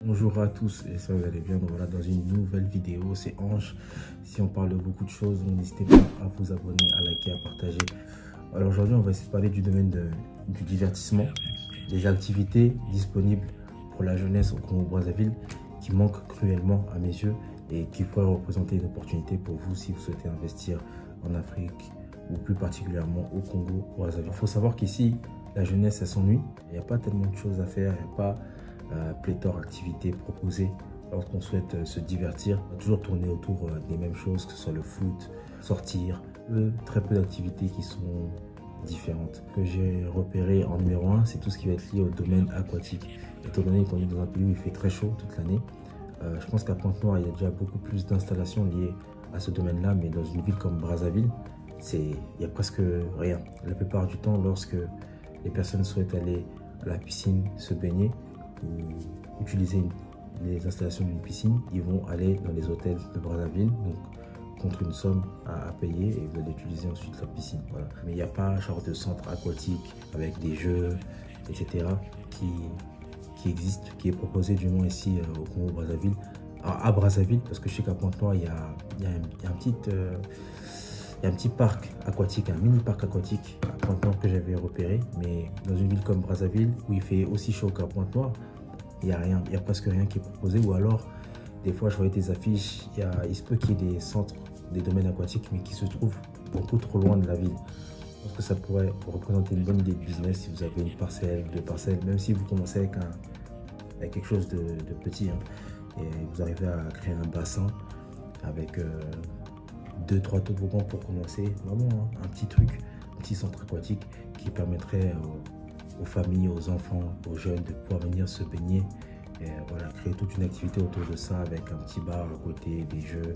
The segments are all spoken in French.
Bonjour à tous, j'espère que vous allez bien. Donc voilà, dans une nouvelle vidéo, c'est Ange. Si on parle de beaucoup de choses, n'hésitez pas à vous abonner, à liker, à partager. Alors aujourd'hui, on va essayer de parler du domaine du divertissement, des activités disponibles pour la jeunesse au Congo-Brazzaville qui manquent cruellement à mes yeux et qui pourraient représenter une opportunité pour vous si vous souhaitez investir en Afrique ou plus particulièrement au Congo-Brazzaville. Il faut savoir qu'ici, la jeunesse, elle s'ennuie. Il n'y a pas tellement de choses à faire, il n'y a pas pléthore d'activités proposées lorsqu'on souhaite se divertir. On va toujours tourner autour des mêmes choses, que ce soit le foot, sortir, très peu d'activités qui sont différentes. Ce que j'ai repéré en numéro 1, c'est tout ce qui va être lié au domaine aquatique. Étant donné qu'on est dans un pays où il fait très chaud toute l'année, je pense qu'à Pointe-Noire, il y a déjà beaucoup plus d'installations liées à ce domaine-là, mais dans une ville comme Brazzaville, il y a presque rien. La plupart du temps, lorsque les personnes souhaitent aller à la piscine se baigner ou utiliser les installations d'une piscine, ils vont aller dans les hôtels de Brazzaville, donc contre une somme à payer, et ils veulent utiliser ensuite la piscine. Voilà. Mais il n'y a pas un genre de centre aquatique avec des jeux, etc. qui existe, qui est proposé du moins ici au Congo-Brazzaville, à Brazzaville, parce que je sais qu'à Pointe-Noire, il y a un petit parc aquatique, un mini parc aquatique à Pointe-Noire que j'avais repéré, mais dans une ville comme Brazzaville, où il fait aussi chaud qu'à Pointe-Noire, il n'y a rien, il n'y a presque rien qui est proposé, ou alors, des fois, je voyais des affiches, il se peut qu'il y ait des centres, des domaines aquatiques, mais qui se trouvent beaucoup trop loin de la ville. Je pense que ça pourrait représenter une bonne idée de business si vous avez une parcelle, deux parcelles, même si vous commencez avec quelque chose de petit, hein, et vous arrivez à créer un bassin avec 2-3 toboggans pour commencer, vraiment hein, un petit truc, un petit centre aquatique qui permettrait aux familles, aux enfants, aux jeunes de pouvoir venir se baigner et voilà, créer toute une activité autour de ça avec un petit bar à côté, des jeux,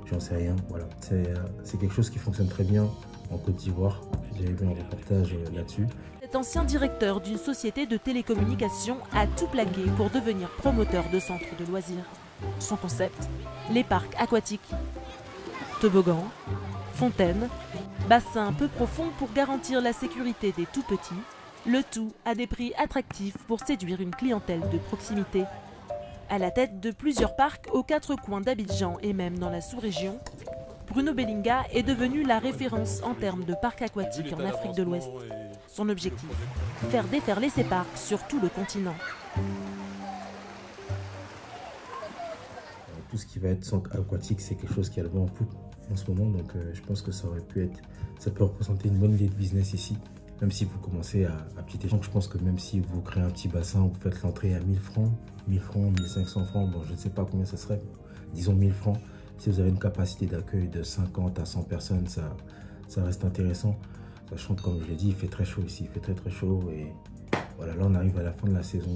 j'en sais rien. Voilà, c'est quelque chose qui fonctionne très bien en Côte d'Ivoire. J'avais vu un reportage là-dessus. Cet ancien directeur d'une société de télécommunications a tout plaqué pour devenir promoteur de centres de loisirs. Son concept, les parcs aquatiques. Toboggans, fontaines, bassins peu profonds pour garantir la sécurité des tout-petits, le tout à des prix attractifs pour séduire une clientèle de proximité. À la tête de plusieurs parcs aux quatre coins d'Abidjan et même dans la sous-région, Bruno Bellinga est devenu la référence en termes de parcs aquatiques en Afrique de l'Ouest. Son objectif, faire déferler ces parcs sur tout le continent. Tout ce qui va être centre aquatique, c'est quelque chose qui a le vent en poupe en ce moment, donc je pense que ça peut représenter une bonne idée de business ici, même si vous commencez à petite échelle. Je pense que même si vous créez un petit bassin, vous faites l'entrée à 1000 francs, 1500 francs, bon je ne sais pas combien ça serait, disons 1000 francs, si vous avez une capacité d'accueil de 50 à 100 personnes, ça reste intéressant, sachant que comme je l'ai dit, il fait très chaud ici, il fait très chaud, et voilà, là on arrive à la fin de la saison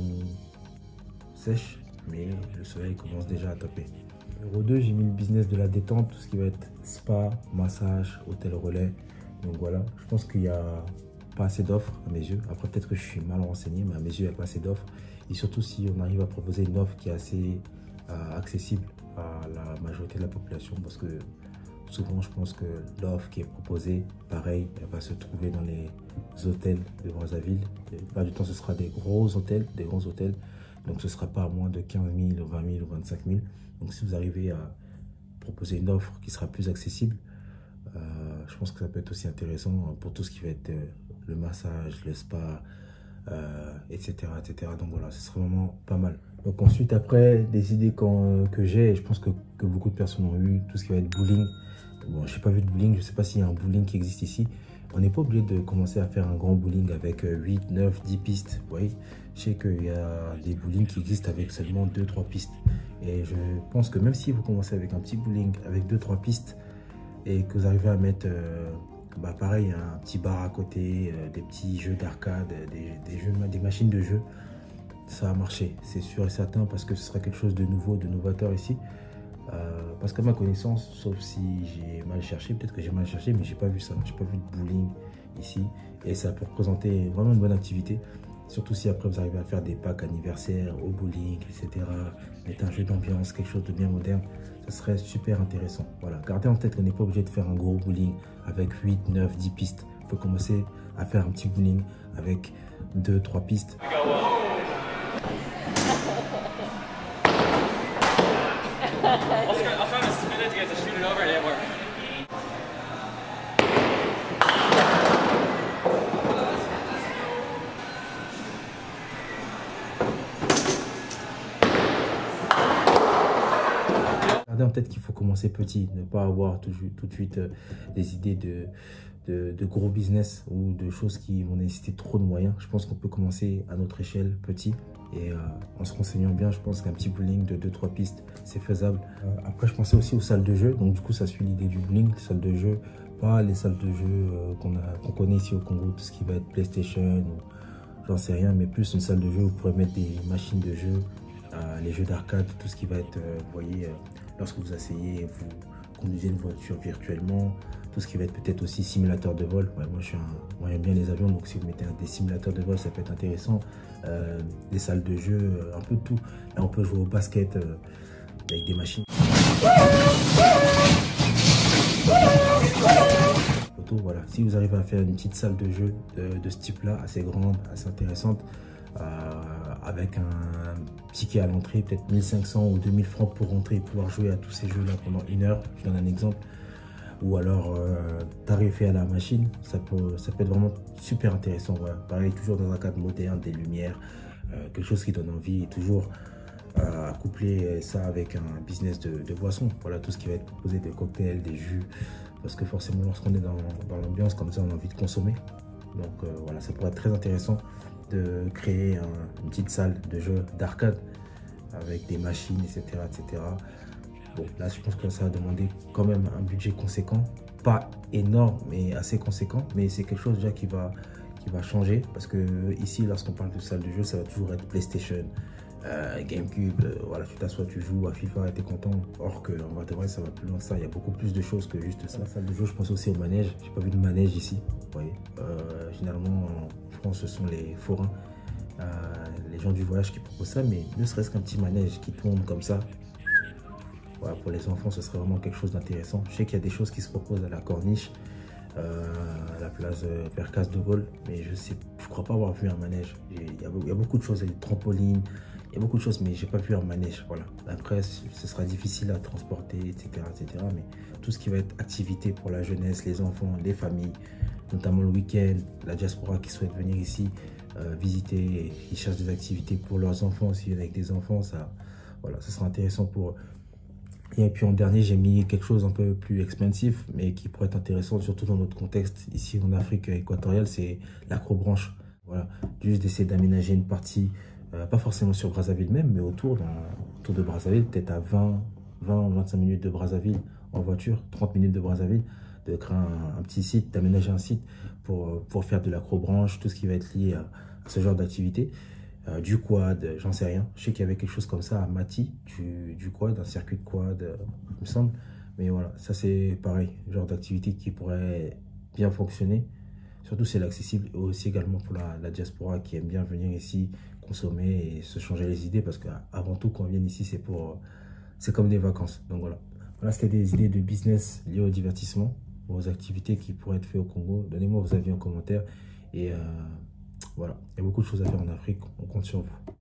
sèche, mais le soleil commence déjà à taper. Numéro 2, j'ai mis le business de la détente, tout ce qui va être spa, massage, hôtel relais. Donc voilà, je pense qu'il n'y a pas assez d'offres à mes yeux. Après, peut-être que je suis mal renseigné, mais à mes yeux, il n'y a pas assez d'offres. Et surtout, si on arrive à proposer une offre qui est assez accessible à la majorité de la population, parce que souvent, je pense que l'offre qui est proposée, pareil, elle va se trouver dans les hôtels de Brazzaville. Pas du temps, ce sera des gros hôtels, des grands hôtels. Donc, ce ne sera pas à moins de 15 000, 20 000 ou 25 000. Donc, si vous arrivez à proposer une offre qui sera plus accessible, je pense que ça peut être aussi intéressant pour tout ce qui va être le massage, le spa, etc., etc. Donc, voilà, ce serait vraiment pas mal. Donc, ensuite, après, des idées que j'ai, et je pense que beaucoup de personnes ont eu, tout ce qui va être bowling. Bon, je n'ai pas vu de bowling, je ne sais pas s'il y a un bowling qui existe ici. On n'est pas obligé de commencer à faire un grand bowling avec 8, 9, 10 pistes. Vous voyez, je sais qu'il y a des bowling qui existent avec seulement 2-3 pistes. Et je pense que même si vous commencez avec un petit bowling avec 2-3 pistes et que vous arrivez à mettre, pareil, un petit bar à côté, des petits jeux d'arcade, des machines de jeu, ça va marcher. C'est sûr et certain parce que ce sera quelque chose de nouveau, de novateur ici. Parce qu'à ma connaissance, sauf si j'ai mal cherché, peut-être que j'ai mal cherché, mais j'ai pas vu ça, j'ai pas vu de bowling ici, et ça peut représenter vraiment une bonne activité, surtout si après vous arrivez à faire des packs anniversaires au bowling, etc., mettre un jeu d'ambiance, quelque chose de bien moderne, ça serait super intéressant. Voilà, gardez en tête qu'on n'est pas obligé de faire un gros bowling avec 8, 9, 10 pistes, il faut commencer à faire un petit bowling avec 2-3 pistes. I'll try to spin it to get to shoot it over. It didn't work. Gardez en tête qu'il faut commencer petit, ne pas avoir tout de suite des idées de gros business ou de choses qui vont nécessiter trop de moyens. Je pense qu'on peut commencer à notre échelle petit et en se renseignant bien, je pense qu'un petit bowling de 2-3 pistes, c'est faisable. Après, je pensais aussi aux salles de jeu, donc du coup, ça suit l'idée du bowling, les salles de jeu, pas les salles de jeu qu'on connaît ici au Congo, tout ce qui va être PlayStation, ou j'en sais rien, mais plus une salle de jeu où vous pourrez mettre des machines de jeu, les jeux d'arcade, tout ce qui va être, vous voyez, lorsque vous asseyez et vous conduisez une voiture virtuellement, tout ce qui va être peut-être aussi simulateur de vol. Ouais, moi j'aime bien les avions, donc si vous mettez des simulateurs de vol, ça peut être intéressant. Des salles de jeu, un peu de tout. Là on peut jouer au basket avec des machines. Voilà. Si vous arrivez à faire une petite salle de jeu de ce type-là, assez grande, assez intéressante, avec un ticket à l'entrée, peut-être 1500 ou 2000 francs pour rentrer et pouvoir jouer à tous ces jeux-là pendant 1 heure, je donne un exemple. Ou alors tarifer à la machine, ça peut être vraiment super intéressant. Voilà. Pareil, toujours dans un cadre moderne, des lumières, quelque chose qui donne envie, et toujours coupler ça avec un business de boissons. Voilà, tout ce qui va être proposé, des cocktails, des jus, parce que forcément lorsqu'on est dans l'ambiance comme ça, on a envie de consommer. Donc voilà, ça pourrait être très intéressant de créer une petite salle de jeu d'arcade avec des machines, etc., etc. Bon, là, je pense que ça va demander quand même un budget conséquent. Pas énorme, mais assez conséquent. Mais c'est quelque chose déjà qui va changer. Parce que ici, lorsqu'on parle de salle de jeu, ça va toujours être PlayStation, GameCube. Voilà, tu t'assois, tu joues à FIFA et t'es content. Or que, en vrai, ça va plus loin que ça. Il y a beaucoup plus de choses que juste ça. La salle de jeu, je pense aussi au manège. J'ai pas vu de manège ici. Vous voyez, généralement, en France, ce sont les forains, les gens du voyage qui proposent ça. Mais ne serait-ce qu'un petit manège qui tourne comme ça. Voilà, pour les enfants, ce serait vraiment quelque chose d'intéressant. Je sais qu'il y a des choses qui se proposent à la Corniche, à la place vers Casse de Gaulle, mais je crois pas avoir vu un manège. Il y a beaucoup de choses, il y a des trampolines, il y a beaucoup de choses, mais j'ai pas vu un manège. Voilà. Après, ce sera difficile à transporter, etc., etc. Mais tout ce qui va être activité pour la jeunesse, les enfants, les familles, notamment le week-end, la diaspora qui souhaite venir ici visiter, qui cherchent des activités pour leurs enfants aussi, avec des enfants, ça sera intéressant pour eux. Et puis en dernier, j'ai mis quelque chose un peu plus expansif, mais qui pourrait être intéressant, surtout dans notre contexte ici en Afrique équatoriale, c'est l'acrobranche. Voilà, juste d'essayer d'aménager une partie, pas forcément sur Brazzaville même, mais autour de Brazzaville, peut-être à 20-25 minutes de Brazzaville en voiture, 30 minutes de Brazzaville, de créer un petit site, d'aménager un site pour faire de l'acrobranche, tout ce qui va être lié à ce genre d'activité. Du quad, j'en sais rien. Je sais qu'il y avait quelque chose comme ça à Mati, du quad, un circuit de quad, il me semble. Mais voilà, ça c'est pareil, genre d'activité qui pourrait bien fonctionner. Surtout c'est accessible et aussi également pour la diaspora qui aime bien venir ici consommer et se changer les idées. Parce qu'avant tout, quand on vient ici, c'est comme des vacances. Donc voilà, c'était des idées de business liées au divertissement, aux activités qui pourraient être faites au Congo. Donnez-moi vos avis en commentaire et voilà, il y a beaucoup de choses à faire en Afrique, on compte sur vous.